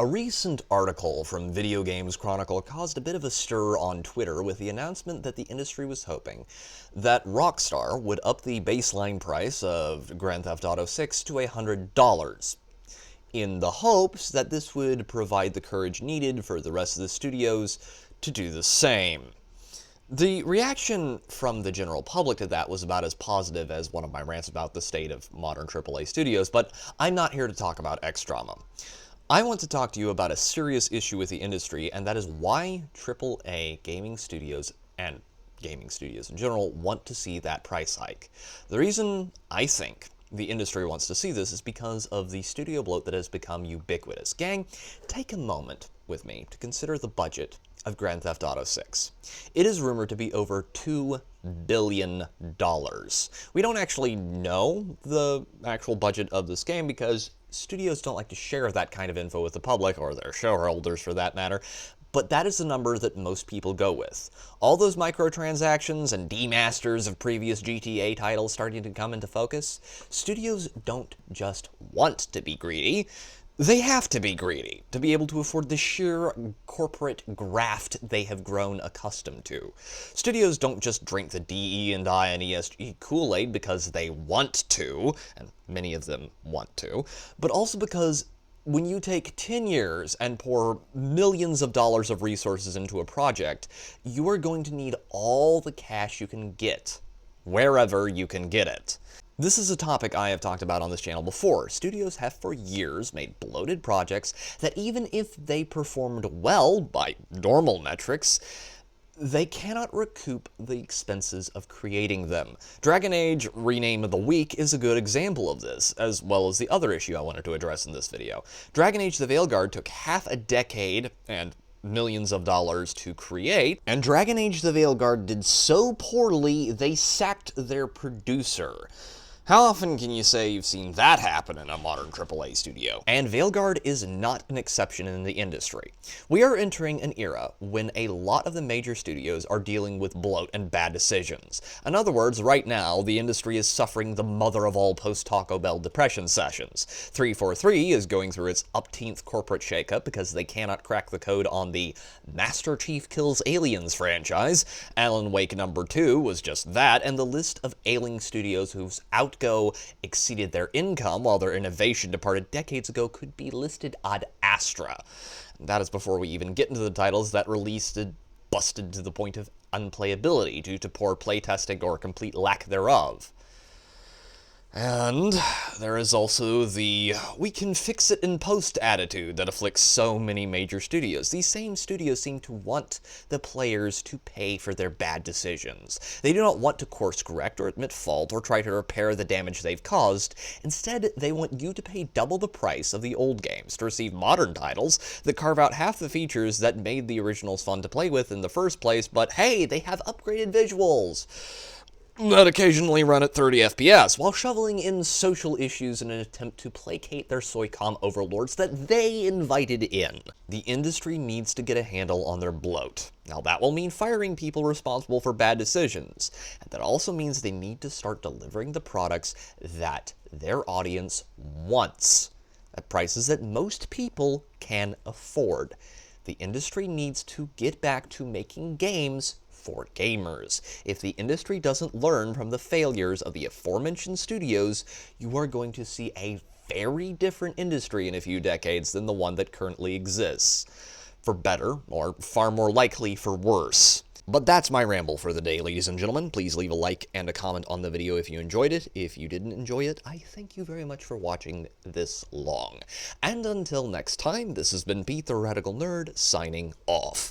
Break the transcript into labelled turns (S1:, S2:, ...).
S1: A recent article from Video Games Chronicle caused a bit of a stir on Twitter with the announcement that the industry was hoping that Rockstar would up the baseline price of Grand Theft Auto 6 to $100, in the hopes that this would provide the courage needed for the rest of the studios to do the same. The reaction from the general public to that was about as positive as one of my rants about the state of modern AAA studios, but I'm not here to talk about X-drama. I want to talk to you about a serious issue with the industry, and that is why AAA gaming studios and gaming studios in general want to see that price hike. The reason I think the industry wants to see this is because of the studio bloat that has become ubiquitous. Gang, take a moment with me to consider the budget of Grand Theft Auto 6. It is rumored to be over $2 billion. We don't actually know the actual budget of this game because studios don't like to share that kind of info with the public, or their shareholders for that matter, but that is the number that most people go with. All those microtransactions and demasters of previous GTA titles starting to come into focus, studios don't just want to be greedy, they have to be greedy to be able to afford the sheer corporate graft they have grown accustomed to. Studios don't just drink the DE and I and ESG Kool-Aid because they want to, and many of them want to, but also because when you take 10 years and pour millions of dollars of resources into a project, you are going to need all the cash you can get, wherever you can get it. This is a topic I have talked about on this channel before. Studios have for years made bloated projects that even if they performed well by normal metrics, they cannot recoup the expenses of creating them. Dragon Age Rename of the Week is a good example of this, as well as the other issue I wanted to address in this video. Dragon Age the Veilguard took half a decade and millions of dollars to create, and Dragon Age the Veilguard did so poorly they sacked their producer. How often can you say you've seen that happen in a modern AAA studio? And Veilguard is not an exception in the industry. We are entering an era when a lot of the major studios are dealing with bloat and bad decisions. In other words, right now, the industry is suffering the mother of all post-Taco Bell depression sessions. 343 is going through its upteenth corporate shakeup because they cannot crack the code on the Master Chief Kills Aliens franchise. Alan Wake number 2 was just that, and the list of ailing studios whose outgo exceeded their income while their innovation departed decades ago could be listed ad astra. That is before we even get into the titles that released busted to the point of unplayability due to poor playtesting or complete lack thereof. And there is also the we can fix it in post attitude that afflicts so many major studios. These same studios seem to want the players to pay for their bad decisions. They do not want to course correct or admit fault or try to repair the damage they've caused. Instead, they want you to pay double the price of the old games to receive modern titles that carve out half the features that made the originals fun to play with in the first place, but hey, they have upgraded visuals that occasionally run at 30 FPS, while shoveling in social issues in an attempt to placate their Soycom overlords that they invited in. The industry needs to get a handle on their bloat. Now that will mean firing people responsible for bad decisions, and that also means they need to start delivering the products that their audience wants, at prices that most people can afford. The industry needs to get back to making games for gamers. If the industry doesn't learn from the failures of the aforementioned studios, you are going to see a very different industry in a few decades than the one that currently exists. For better, or far more likely for worse. But that's my ramble for the day, ladies and gentlemen. Please leave a like and a comment on the video if you enjoyed it. If you didn't enjoy it, I thank you very much for watching this long. And until next time, this has been Pete the Radical Nerd, signing off.